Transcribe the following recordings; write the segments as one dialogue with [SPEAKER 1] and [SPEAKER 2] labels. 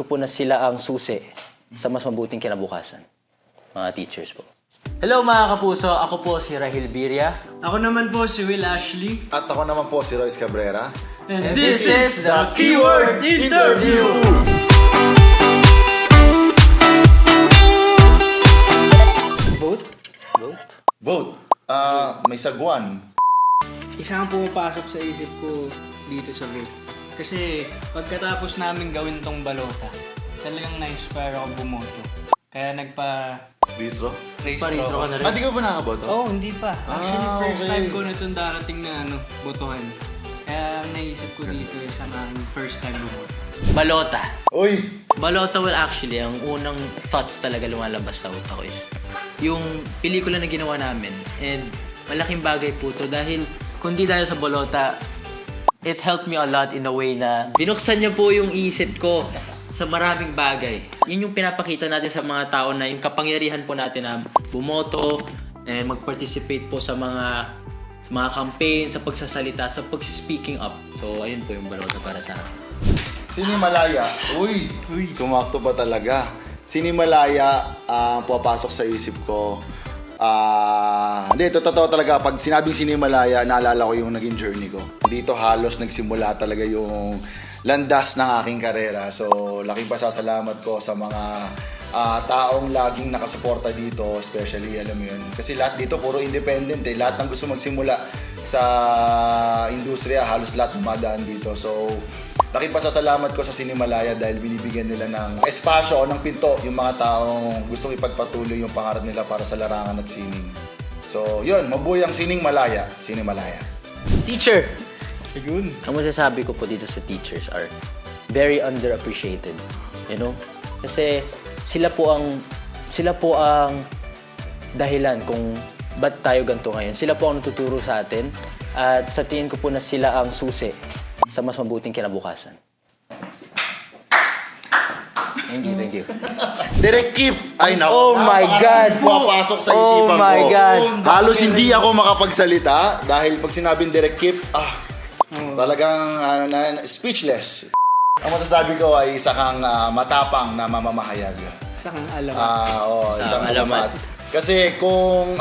[SPEAKER 1] ko po na sila ang susi sa mas mabuting kinabukasan. Mga teachers po. Hello mga kapuso, ako po si Rahil Birria.
[SPEAKER 2] Ako naman po si Will Ashley.
[SPEAKER 3] At ako naman po si Royce Cabrera.
[SPEAKER 2] And this is the Keyword Interview! Vote?
[SPEAKER 1] Vote?
[SPEAKER 3] Vote. May sagwan.
[SPEAKER 2] Isa ang pumapasok sa isip ko dito sa vote. Kasi pagkatapos namin gawin tong balota, talagang na-inspire ako bumoto. Kaya
[SPEAKER 3] Bistro?
[SPEAKER 2] nagpa-registro
[SPEAKER 1] ka na rin?
[SPEAKER 3] Di ka ba nakaboto?
[SPEAKER 2] Oh, hindi pa. Actually, first
[SPEAKER 3] okay.
[SPEAKER 2] time ko na itong darating na botohan. Kaya ang naisip ko dito is ang aking first time bumoto.
[SPEAKER 1] Balota.
[SPEAKER 3] Uy!
[SPEAKER 1] Balota, well actually, ang unang thoughts talaga lumalabas sa utak ko is yung pelikula na ginawa namin. And malaking bagay po to dahil kundi dahil sa balota, it helped me a lot in a way na binuksan niya po yung isip ko sa maraming bagay. Yun yung pinapakita natin sa mga tao na yung kapangyarihan po natin na bumoto and mag-participate po sa mga campaign, sa pagsasalita, sa pag-speaking up. So, ayun po yung balota para sa akin.
[SPEAKER 3] Sinimalaya. Uy! Sumakto pa talaga. Sinimalaya, pupasok sa isip ko. Hindi, totoo talaga. Pag sinabing Sinimalaya, naalala ko yung naging journey ko. Dito halos nagsimula talaga yung landas ng aking karera. So, laking pasasalamat ko sa mga taong laging nakasuporta dito, especially, alam mo yun. Kasi lahat dito puro independent eh. Lahat ng gusto magsimula sa industriya, halos lahat dumadaan dito. So, laking pasasalamat ko sa Sinimalaya dahil binibigyan nila ng espasyo o ng pinto yung mga taong gustong ipagpatuloy yung pangarap nila para sa larangan at sining. So, yun, mabuhay ang Sining Malaya, Sinimalaya.
[SPEAKER 1] Teacher!
[SPEAKER 2] Ayun.
[SPEAKER 1] Ang masasabi ko po dito sa teachers are very underappreciated. You know? Kasi sila po ang dahilan kung ba't tayo ganito ngayon. Sila po ang natuturo sa atin at sa tingin ko po na sila ang susi sa mas mabuting kinabukasan. Thank you.
[SPEAKER 3] Direct Kip! Ay, naku.
[SPEAKER 1] Oh my God!
[SPEAKER 3] Pumapasok sa
[SPEAKER 1] Oh
[SPEAKER 3] isipan ko.
[SPEAKER 1] my God!
[SPEAKER 3] Halos hindi ako makapagsalita dahil pag sinabing Direct Kip, talagang speechless. Ang masasabi ko ay isa kang matapang na mamamahayag.
[SPEAKER 2] Isa kang alam.
[SPEAKER 3] Isang
[SPEAKER 1] alamat.
[SPEAKER 3] alamat. Kasi kung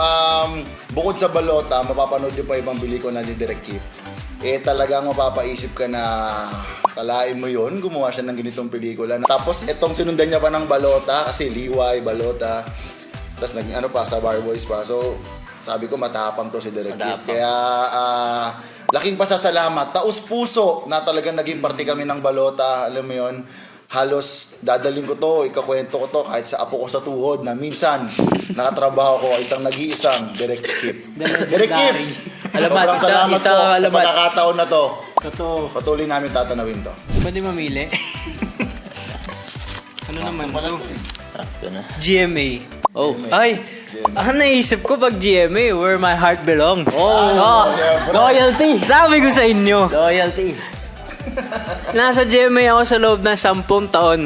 [SPEAKER 3] bukod sa balota, mapapanood nyo pa ibang pelikula na ni Direct Kip, talagang mapapaisip ka na kalain mo yun, gumawa siya ng ganitong pelikula. Tapos itong sinundan niya pa ng balota, kasi liway, balota, tapos naging sa Bar Boys pa. So, sabi ko matapang to si Direct Kip. Kaya, laking pasasalamat, taus puso na talagang naging parte kami ng balota, alam mo yun. Halos dadaling ko to, ikakwento ko to kahit sa apo ko sa tuhod na minsan nakatrabaho ko isang nag-iisang Direct Kip. Direct Kip!
[SPEAKER 1] Alamat,
[SPEAKER 3] Sobrang salamat
[SPEAKER 1] isang
[SPEAKER 3] po sa
[SPEAKER 1] alamat.
[SPEAKER 3] pagkakataon na to.
[SPEAKER 2] Totoo.
[SPEAKER 3] Patuloy namin tatanawin to.
[SPEAKER 2] Pwede mamili. Ano naman ito?
[SPEAKER 1] Ito na.
[SPEAKER 2] GMA.
[SPEAKER 1] Oh.
[SPEAKER 2] Ay! Ang naisip ko pag GMA, where my heart belongs.
[SPEAKER 1] Loyalty!
[SPEAKER 2] Sabi ko sa inyo,
[SPEAKER 1] Loyalty!
[SPEAKER 2] nasa GMA ako sa loob ng 10 taon.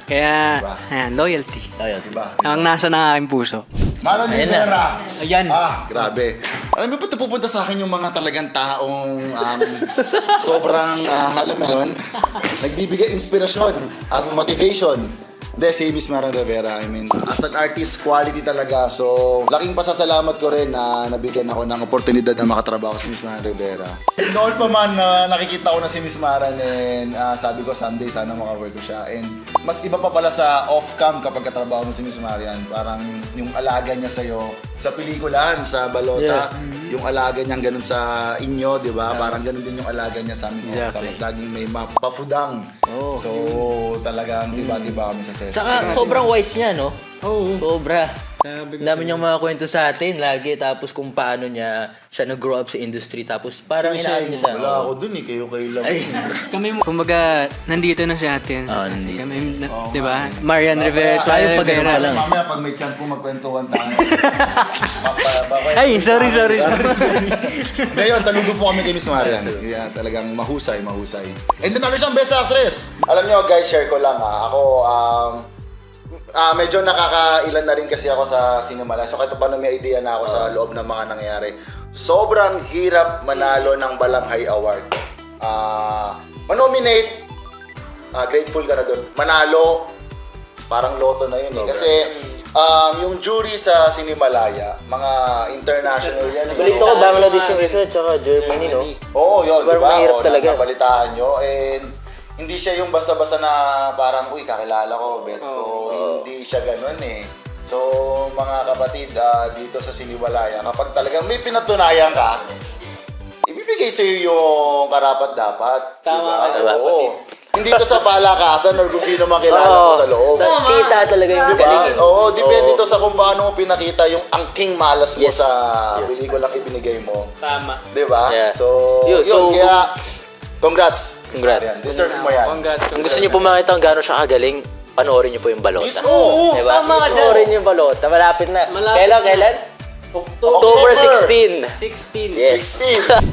[SPEAKER 2] Kaya,
[SPEAKER 3] Diba?
[SPEAKER 2] ayan, loyalty.
[SPEAKER 1] Loyalty.
[SPEAKER 3] Diba?
[SPEAKER 2] Ang nasa ng aking puso.
[SPEAKER 3] Mano
[SPEAKER 1] Ayan
[SPEAKER 3] ni
[SPEAKER 1] na.
[SPEAKER 3] Pera.
[SPEAKER 2] Ayan.
[SPEAKER 3] Grabe. Alam mo ba pupunta sa akin yung mga talagang taong sobrang, alam mo yun, nagbibigay inspirasyon at motivation. Hindi, si Miss Maran Rivera, I mean, as an artist, quality talaga. So, laking pasasalamat ko rin na nabigyan ako ng oportunidad na makatrabaho si Miss Maran Rivera. Noon pa man, nakikita ko na si Miss Maran and sabi ko someday sana makawork ko siya. And mas iba pa pala sa off-cam kapag katrabaho mo si Miss Marian. Parang yung alaga niya sa'yo sa pelikulan, sa balota, yung alaga niyang ganun sa inyo, di ba? Parang ganun din yung alaga niya sa amin.
[SPEAKER 1] Exactly.
[SPEAKER 3] Laging may mapafudang.
[SPEAKER 1] Oh.
[SPEAKER 3] So, talagang tiba-tiba kami sa set.
[SPEAKER 1] Tsaka sobrang wise niya, no?
[SPEAKER 2] Oo.
[SPEAKER 1] Sobra.
[SPEAKER 2] Sabi ko
[SPEAKER 1] Ang dami niyang mga kwento sa atin lagi, tapos kung paano siya nag-grow up sa industry, tapos parang inaano niya.
[SPEAKER 3] Wala ako dun eh, kayo lang.
[SPEAKER 1] Ay.
[SPEAKER 2] kami, kumbaga, nandito na sa atin.
[SPEAKER 1] Nandito.
[SPEAKER 2] Kami, di ba? Marian Rivera.
[SPEAKER 1] Tayo pag ganun
[SPEAKER 2] Rivera.
[SPEAKER 1] lang.
[SPEAKER 3] Mamaya pag may chance po magkwentuhan tayo.
[SPEAKER 2] Ay, sorry.
[SPEAKER 3] Ngayon, saludo po kami kay Miss Marian. Yeah, talagang mahusay. And then, ano siyang best actress? Alam niyo guys, share ko lang ako, medyo nakakailan na rin kasi ako sa Sinimalaya. So kahit paano may idea na ako sa loob ng mga nangyayari. Sobrang hirap manalo ng Balanghay Award. Manominate grateful ka na doon. Manalo, parang loto na yun eh. Kasi yung jury sa Sinimalaya, mga international yan eh.
[SPEAKER 4] Balito ko, Bangladesh yung isa, tsaka Germany, no?
[SPEAKER 3] Oo, yun, di
[SPEAKER 4] Parang
[SPEAKER 3] ba?
[SPEAKER 4] mahirap talaga.
[SPEAKER 3] Nabalitaan nyo. And hindi siya yung basta-basta na parang, uy, kakilala ko, bet ko. Hindi siya ganun eh. So, mga kapatid, dito sa Sinimalaya, kapag talagang may pinatunayan ka, ibibigay sa'yo yung karapat-dapat.
[SPEAKER 2] Tama
[SPEAKER 3] diba?
[SPEAKER 2] ka,
[SPEAKER 3] Oo. Hindi to sa palakasan or kung sino man kilala mo sa loob.
[SPEAKER 4] Kita talaga yung
[SPEAKER 3] Diba?
[SPEAKER 4] galing.
[SPEAKER 3] Oo, depende to sa kung paano mo pinakita yung angking malas mo sa pelikulang ibinigay mo.
[SPEAKER 2] Tama.
[SPEAKER 3] Di ba?
[SPEAKER 4] Yeah.
[SPEAKER 3] So,
[SPEAKER 4] Yun,
[SPEAKER 3] yun,
[SPEAKER 4] so,
[SPEAKER 3] kaya, congrats.
[SPEAKER 4] Congrats.
[SPEAKER 3] Yan. Deserve mo yan.
[SPEAKER 2] Congrats.
[SPEAKER 4] Kung gusto niyo po makita kung gano'n siya kagaling, panoorin niyo po yung balota.
[SPEAKER 3] Mismo.
[SPEAKER 4] Diba?
[SPEAKER 2] Tama ka dyan.
[SPEAKER 4] Panoorin niyo yung balota. Malapit na.
[SPEAKER 2] Malapit
[SPEAKER 4] Kailan? October 16.
[SPEAKER 2] 16.
[SPEAKER 4] Yes.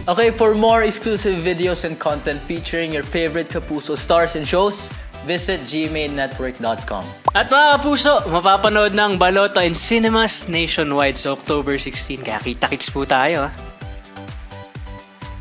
[SPEAKER 1] Okay, for more exclusive videos and content featuring your favorite Kapuso stars and shows, visit gmainetwork.com.
[SPEAKER 2] At mga kapuso, mapapanood ng Balota in cinemas nationwide sa October 16. Kaya kita-kits po tayo.